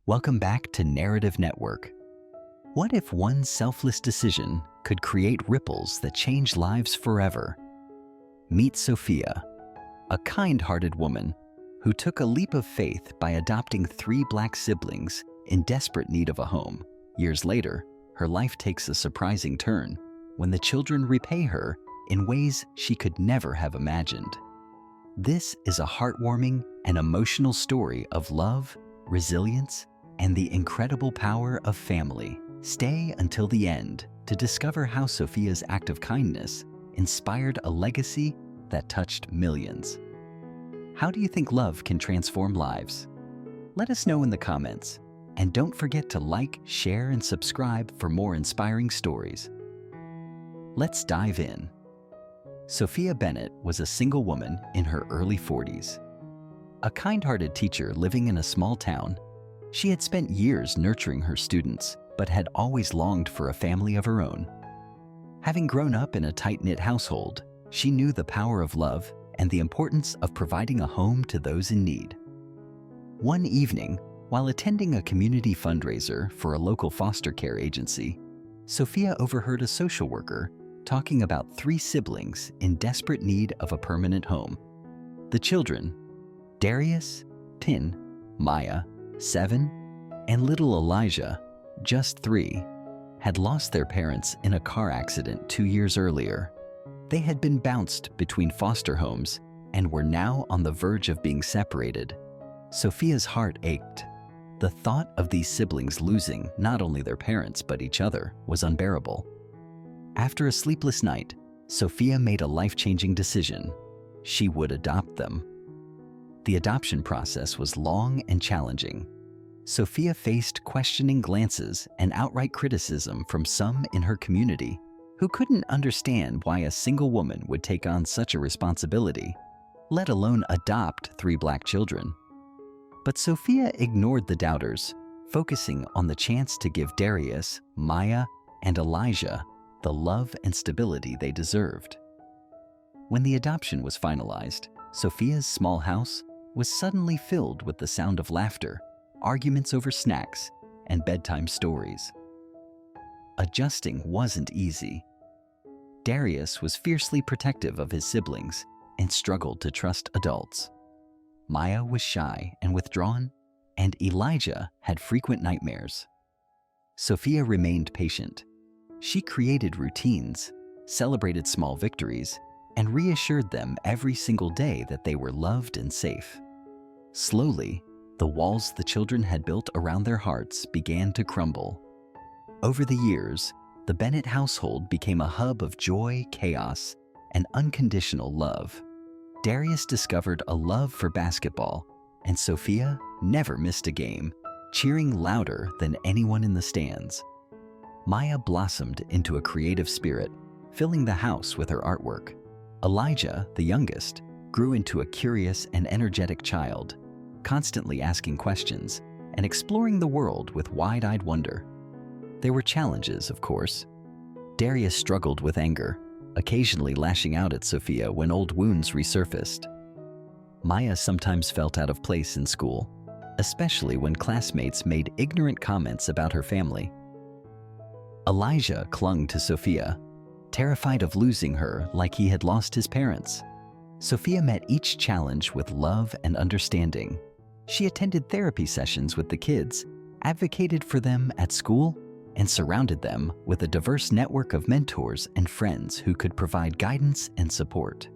Welcome back to Narrative Network. What if one selfless decision could create ripples that change lives forever? Meet Sophia, a kind-hearted woman who took a leap of faith by adopting 3 black siblings in desperate need of a home. Years later, her life takes a surprising turn when the children repay her in ways she could never have imagined. This is a heartwarming and emotional story of love, resilience, and the incredible power of family. Stay until the end to discover how Sophia's act of kindness inspired a legacy that touched millions. How do you think love can transform lives? Let us know in the comments, and don't forget to like, share, and subscribe for more inspiring stories. Let's dive in. Sophia Bennett was a single woman in her early 40s. A kind-hearted teacher living in a small town, she had spent years nurturing her students, but had always longed for a family of her own. Having grown up in a tight-knit household, she knew the power of love and the importance of providing a home to those in need. One evening, while attending a community fundraiser for a local foster care agency, Sophia overheard a social worker talking about 3 siblings in desperate need of a permanent home. The children, Darius, 10, Maya, 7, and little Elijah, just 3, had lost their parents in a car accident 2 years earlier. They had been bounced between foster homes and were now on the verge of being separated. Sophia's heart ached. The thought of these siblings losing not only their parents but each other was unbearable. After a sleepless night, Sophia made a life-changing decision. She would adopt them. The adoption process was long and challenging. Sophia faced questioning glances and outright criticism from some in her community who couldn't understand why a single woman would take on such a responsibility, let alone adopt 3 black children. But Sophia ignored the doubters, focusing on the chance to give Darius, Maya, and Elijah the love and stability they deserved. When the adoption was finalized, Sophia's small house was suddenly filled with the sound of laughter, arguments over snacks, and bedtime stories. Adjusting wasn't easy. Darius was fiercely protective of his siblings and struggled to trust adults. Maya was shy and withdrawn, and Elijah had frequent nightmares. Sophia remained patient. She created routines, celebrated small victories, and reassured them every single day that they were loved and safe. Slowly, the walls the children had built around their hearts began to crumble. Over the years, the Bennett household became a hub of joy, chaos, and unconditional love. Darius discovered a love for basketball, and Sophia never missed a game, cheering louder than anyone in the stands. Maya blossomed into a creative spirit, filling the house with her artwork. Elijah, the youngest, grew into a curious and energetic child, constantly asking questions and exploring the world with wide-eyed wonder. There were challenges, of course. Darius struggled with anger, occasionally lashing out at Sophia when old wounds resurfaced. Maya sometimes felt out of place in school, especially when classmates made ignorant comments about her family. Elijah clung to Sophia, terrified of losing her like he had lost his parents. Sophia met each challenge with love and understanding. She attended therapy sessions with the kids, advocated for them at school, and surrounded them with a diverse network of mentors and friends who could provide guidance and support.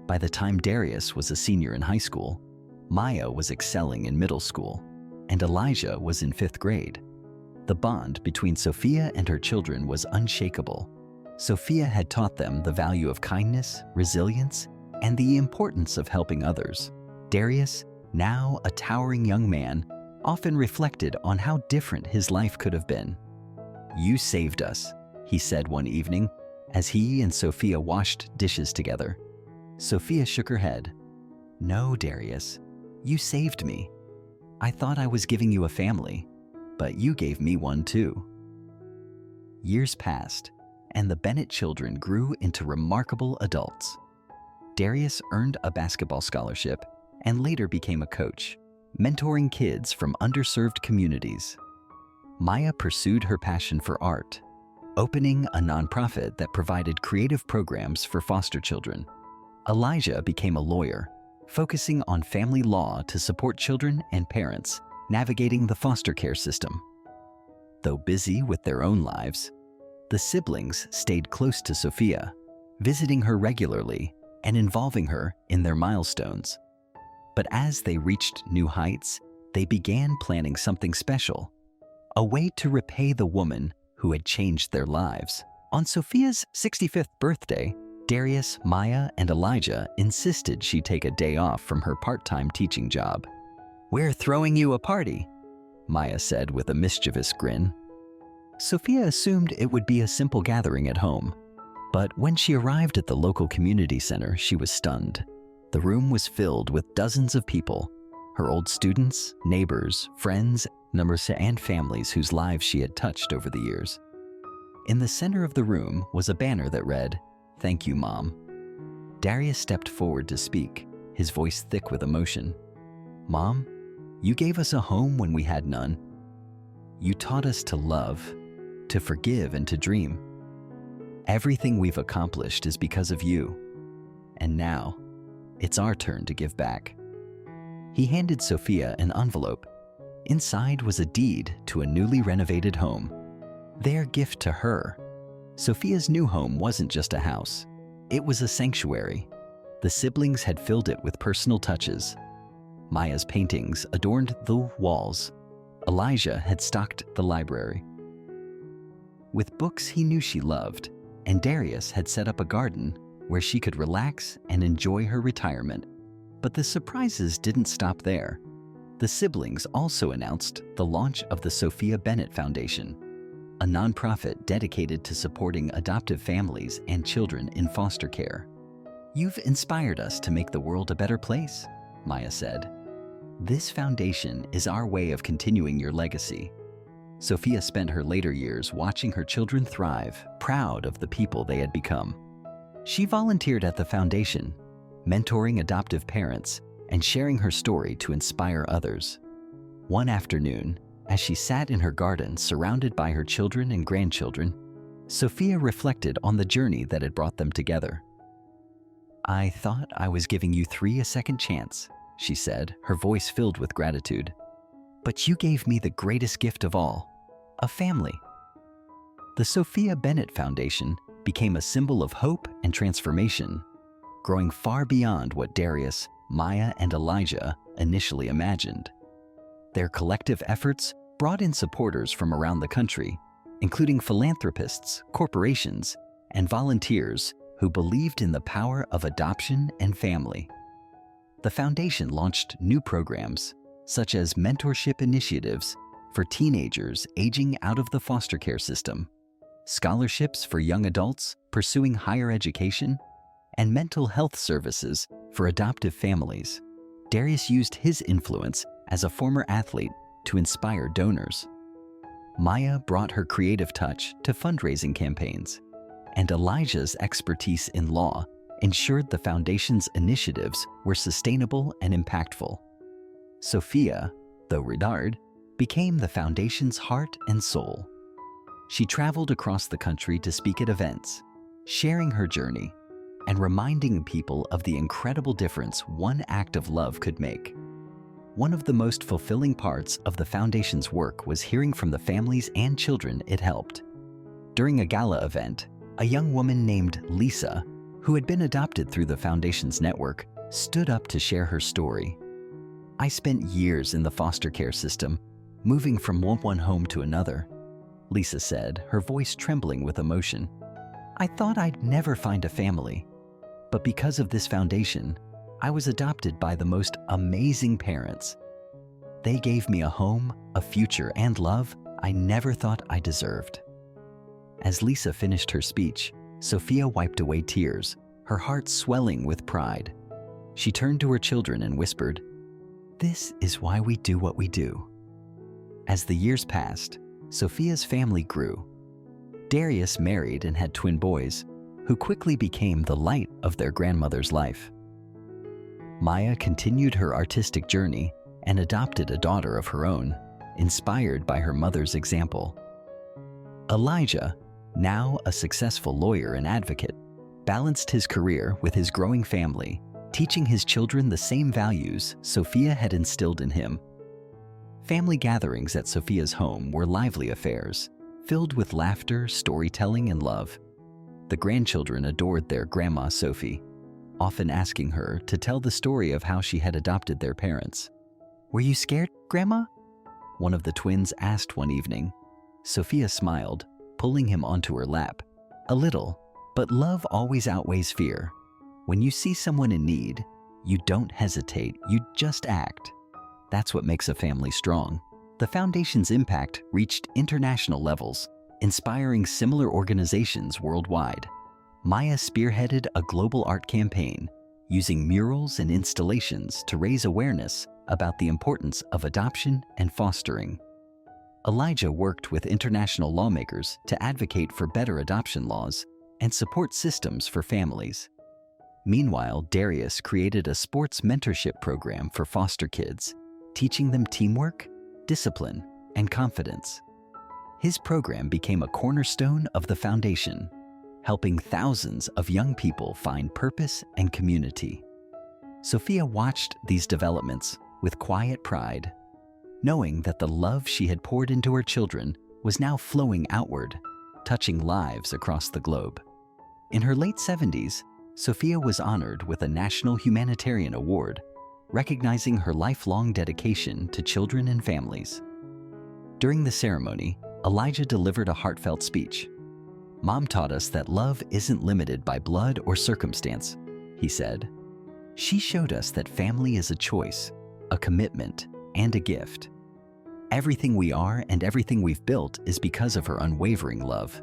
By the time Darius was a senior in high school, Maya was excelling in middle school, and Elijah was in 5th grade. The bond between Sophia and her children was unshakable. Sophia had taught them the value of kindness, resilience, and the importance of helping others. Darius, now a towering young man, often reflected on how different his life could have been. "You saved us," he said one evening as he and Sophia washed dishes together. Sophia shook her head. "No, Darius, you saved me. I thought I was giving you a family, but you gave me one too." Years passed, and the Bennett children grew into remarkable adults. Darius earned a basketball scholarship and later became a coach. mentoring kids from underserved communities. Maya pursued her passion for art, opening a nonprofit that provided creative programs for foster children. Elijah became a lawyer, focusing on family law to support children and parents navigating the foster care system. Though busy with their own lives, the siblings stayed close to Sophia, visiting her regularly and involving her in their milestones. But as they reached new heights, they began planning something special, a way to repay the woman who had changed their lives. On Sophia's 65th birthday, Darius, Maya, and Elijah insisted she take a day off from her part-time teaching job. "We're throwing you a party," Maya said with a mischievous grin. Sophia assumed it would be a simple gathering at home, but when she arrived at the local community center, she was stunned. The room was filled with dozens of people, her old students, neighbors, friends, and families whose lives she had touched over the years. In the center of the room was a banner that read, "Thank you, Mom." Darius stepped forward to speak, his voice thick with emotion. "Mom, you gave us a home when we had none. You taught us to love, to forgive, and to dream. Everything we've accomplished is because of you. And now, it's our turn to give back." He handed Sophia an envelope. Inside was a deed to a newly renovated home, their gift to her. Sophia's new home wasn't just a house. It was a sanctuary. The siblings had filled it with personal touches. Maya's paintings adorned the walls. Elijah had stocked the library with books he knew she loved, and Darius had set up a garden where she could relax and enjoy her retirement. But the surprises didn't stop there. The siblings also announced the launch of the Sophia Bennett Foundation, a nonprofit dedicated to supporting adoptive families and children in foster care. "You've inspired us to make the world a better place," Maya said. "This foundation is our way of continuing your legacy." Sophia spent her later years watching her children thrive, proud of the people they had become. She volunteered at the foundation, mentoring adoptive parents and sharing her story to inspire others. One afternoon, as she sat in her garden surrounded by her children and grandchildren, Sophia reflected on the journey that had brought them together. "I thought I was giving you three a second chance," she said, her voice filled with gratitude. "But you gave me the greatest gift of all, a family." The Sophia Bennett Foundation became a symbol of hope and transformation, growing far beyond what Darius, Maya, and Elijah initially imagined. Their collective efforts brought in supporters from around the country, including philanthropists, corporations, and volunteers who believed in the power of adoption and family. The foundation launched new programs, such as mentorship initiatives for teenagers aging out of the foster care system, scholarships for young adults pursuing higher education, and mental health services for adoptive families. Darius used his influence as a former athlete to inspire donors. Maya brought her creative touch to fundraising campaigns, and Elijah's expertise in law ensured the foundation's initiatives were sustainable and impactful. Sophia, though retired, became the foundation's heart and soul. She traveled across the country to speak at events, sharing her journey and reminding people of the incredible difference one act of love could make. One of the most fulfilling parts of the foundation's work was hearing from the families and children it helped. During a gala event, a young woman named Lisa, who had been adopted through the foundation's network, stood up to share her story. "I spent years in the foster care system, moving from one home to another," Lisa said, her voice trembling with emotion. "I thought I'd never find a family. But because of this foundation, I was adopted by the most amazing parents. They gave me a home, a future, and love I never thought I deserved." As Lisa finished her speech, Sophia wiped away tears, her heart swelling with pride. She turned to her children and whispered, "This is why we do what we do." As the years passed, Sophia's family grew. Darius married and had twin boys, who quickly became the light of their grandmother's life. Maya continued her artistic journey, and adopted a daughter of her own, inspired by her mother's example. Elijah, now a successful lawyer and advocate, balanced his career with his growing family, teaching his children the same values Sophia had instilled in him. Family gatherings at Sophia's home were lively affairs, filled with laughter, storytelling, and love. The grandchildren adored their grandma Sophie, often asking her to tell the story of how she had adopted their parents. "Were you scared, Grandma?" one of the twins asked one evening. Sophia smiled, pulling him onto her lap. "A little, but love always outweighs fear. When you see someone in need, you don't hesitate, you just act. That's what makes a family strong." The foundation's impact reached international levels, inspiring similar organizations worldwide. Maya spearheaded a global art campaign, using murals and installations to raise awareness about the importance of adoption and fostering. Elijah worked with international lawmakers to advocate for better adoption laws and support systems for families. Meanwhile, Darius created a sports mentorship program for foster kids, teaching them teamwork, discipline, and confidence. His program became a cornerstone of the foundation, helping thousands of young people find purpose and community. Sophia watched these developments with quiet pride, knowing that the love she had poured into her children was now flowing outward, touching lives across the globe. In her late 70s, Sophia was honored with a National Humanitarian Award, recognizing her lifelong dedication to children and families. During the ceremony, Elijah delivered a heartfelt speech. "Mom taught us that love isn't limited by blood or circumstance," he said. "She showed us that family is a choice, a commitment, and a gift. Everything we are and everything we've built is because of her unwavering love."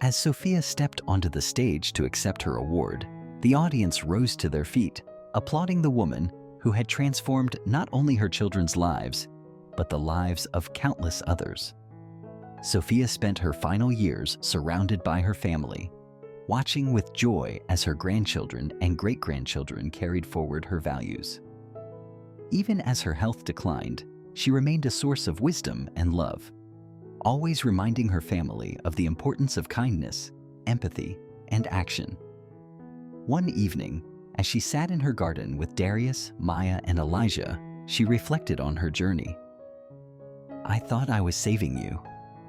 As Sophia stepped onto the stage to accept her award, the audience rose to their feet, applauding the woman who had transformed not only her children's lives, but the lives of countless others. Sophia spent her final years surrounded by her family, watching with joy as her grandchildren and great-grandchildren carried forward her values. Even as her health declined, she remained a source of wisdom and love, always reminding her family of the importance of kindness, empathy, and action. One evening, as she sat in her garden with Darius, Maya, and Elijah, she reflected on her journey. "I thought I was saving you,"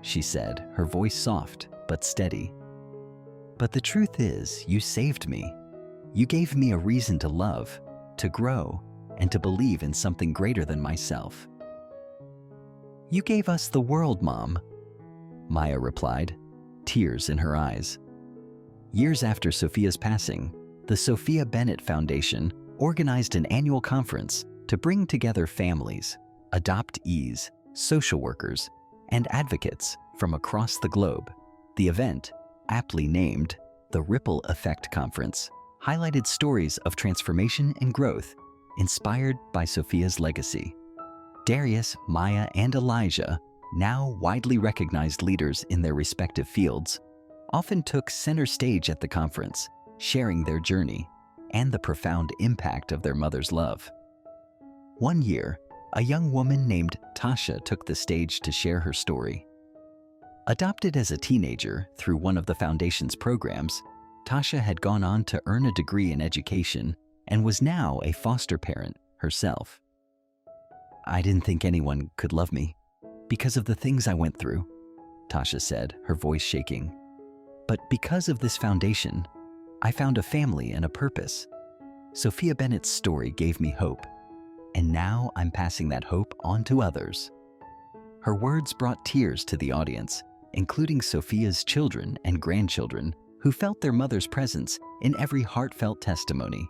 she said, her voice soft but steady. "But the truth is, you saved me. You gave me a reason to love, to grow, and to believe in something greater than myself." "You gave us the world, Mom," Maya replied, tears in her eyes. Years after Sophia's passing, the Sophia Bennett Foundation organized an annual conference to bring together families, adoptees, social workers, and advocates from across the globe. The event, aptly named the Ripple Effect Conference, highlighted stories of transformation and growth inspired by Sophia's legacy. Darius, Maya, and Elijah, now widely recognized leaders in their respective fields, often took center stage at the conference, sharing their journey and the profound impact of their mother's love. One year, a young woman named Tasha took the stage to share her story. Adopted as a teenager through one of the foundation's programs, Tasha had gone on to earn a degree in education and was now a foster parent herself. "I didn't think anyone could love me because of the things I went through," Tasha said, her voice shaking. "But because of this foundation, I found a family and a purpose. Sophia Bennett's story gave me hope, and now I'm passing that hope on to others." Her words brought tears to the audience, including Sophia's children and grandchildren, who felt their mother's presence in every heartfelt testimony.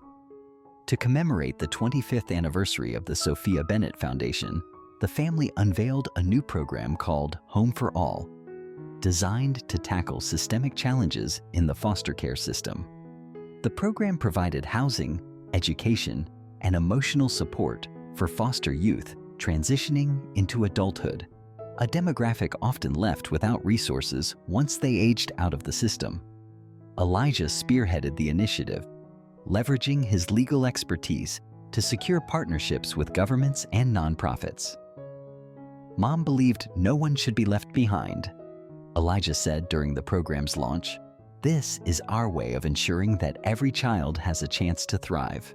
To commemorate the 25th anniversary of the Sophia Bennett Foundation, the family unveiled a new program called Home for All, designed to tackle systemic challenges in the foster care system. The program provided housing, education, and emotional support for foster youth transitioning into adulthood, a demographic often left without resources once they aged out of the system. Elijah spearheaded the initiative, leveraging his legal expertise to secure partnerships with governments and nonprofits. Mom believed no one should be left behind. Elijah said during the program's launch, "This is our way of ensuring that every child has a chance to thrive."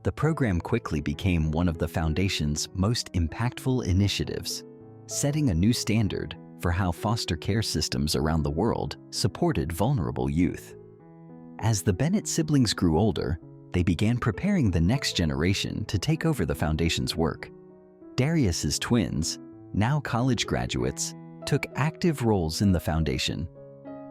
The program quickly became one of the Foundation's most impactful initiatives, setting a new standard for how foster care systems around the world supported vulnerable youth. As the Bennett siblings grew older, they began preparing the next generation to take over the Foundation's work. Darius's twins, now college graduates, took active roles in the Foundation,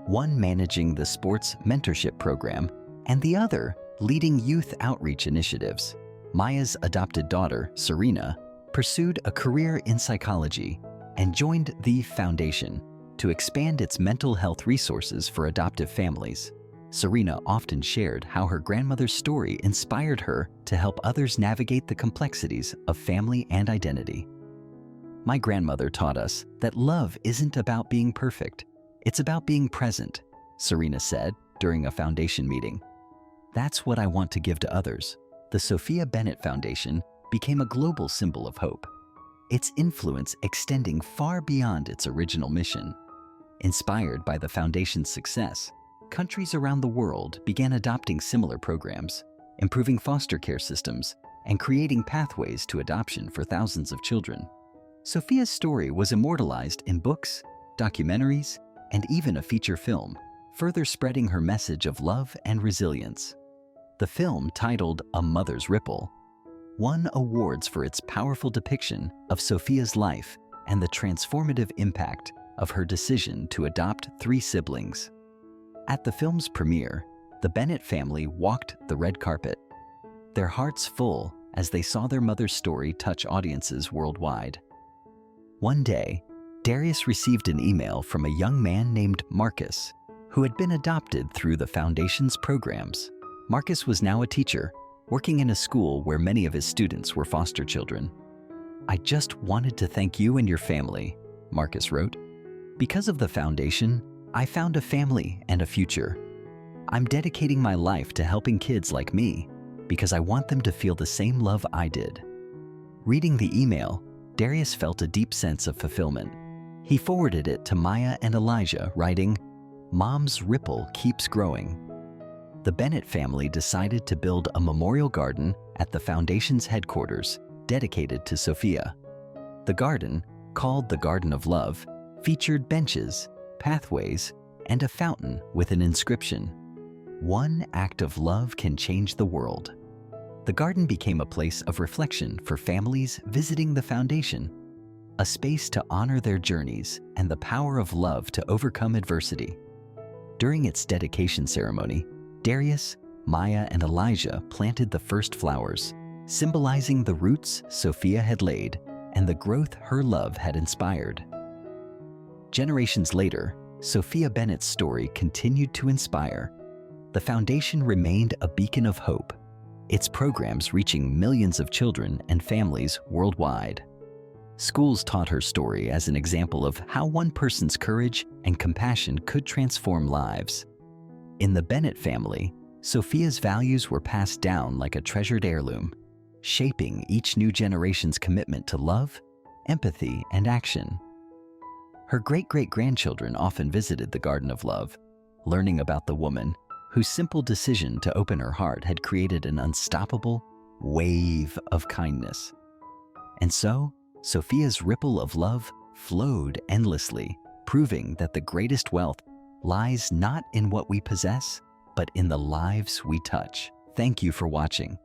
one managing the sports mentorship program and the other leading youth outreach initiatives. Maya's adopted daughter, Serena, pursued a career in psychology and joined the Foundation to expand its mental health resources for adoptive families. Serena often shared how her grandmother's story inspired her to help others navigate the complexities of family and identity. "My grandmother taught us that love isn't about being perfect, it's about being present," Serena said during a Foundation meeting. "That's what I want to give to others." The Sophia Bennett Foundation became a global symbol of hope, its influence extending far beyond its original mission. Inspired by the Foundation's success, countries around the world began adopting similar programs, improving foster care systems, and creating pathways to adoption for thousands of children. Sophia's story was immortalized in books, documentaries, and even a feature film, further spreading her message of love and resilience. The film, titled A Mother's Ripple, won awards for its powerful depiction of Sophia's life and the transformative impact of her decision to adopt 3 siblings. At the film's premiere, the Bennett family walked the red carpet, their hearts full as they saw their mother's story touch audiences worldwide. One day, Darius received an email from a young man named Marcus, who had been adopted through the Foundation's programs. Marcus was now a teacher, working in a school where many of his students were foster children. "I just wanted to thank you and your family," Marcus wrote. "Because of the Foundation, I found a family and a future. I'm dedicating my life to helping kids like me because I want them to feel the same love I did." Reading the email, Darius felt a deep sense of fulfillment. He forwarded it to Maya and Elijah, writing, "Mom's ripple keeps growing." The Bennett family decided to build a memorial garden at the Foundation's headquarters, dedicated to Sophia. The garden, called the Garden of Love, featured benches, pathways, and a fountain with an inscription, "One act of love can change the world." The garden became a place of reflection for families visiting the Foundation, a space to honor their journeys and the power of love to overcome adversity. During its dedication ceremony, Darius, Maya, and Elijah planted the first flowers, symbolizing the roots Sophia had laid and the growth her love had inspired. Generations later, Sophia Bennett's story continued to inspire. The Foundation remained a beacon of hope, its programs reaching millions of children and families worldwide. Schools taught her story as an example of how one person's courage and compassion could transform lives. In the Bennett family, Sophia's values were passed down like a treasured heirloom, shaping each new generation's commitment to love, empathy, and action. Her great-great-grandchildren often visited the Garden of Love, learning about the woman whose simple decision to open her heart had created an unstoppable wave of kindness. And so, Sophia's ripple of love flowed endlessly, proving that the greatest wealth lies not in what we possess, but in the lives we touch. Thank you for watching.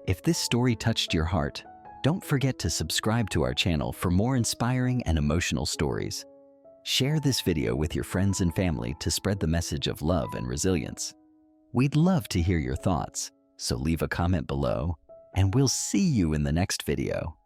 If this story touched your heart, don't forget to subscribe to our channel for more inspiring and emotional stories. Share this video with your friends and family to spread the message of love and resilience. We'd love to hear your thoughts, so leave a comment below, and we'll see you in the next video.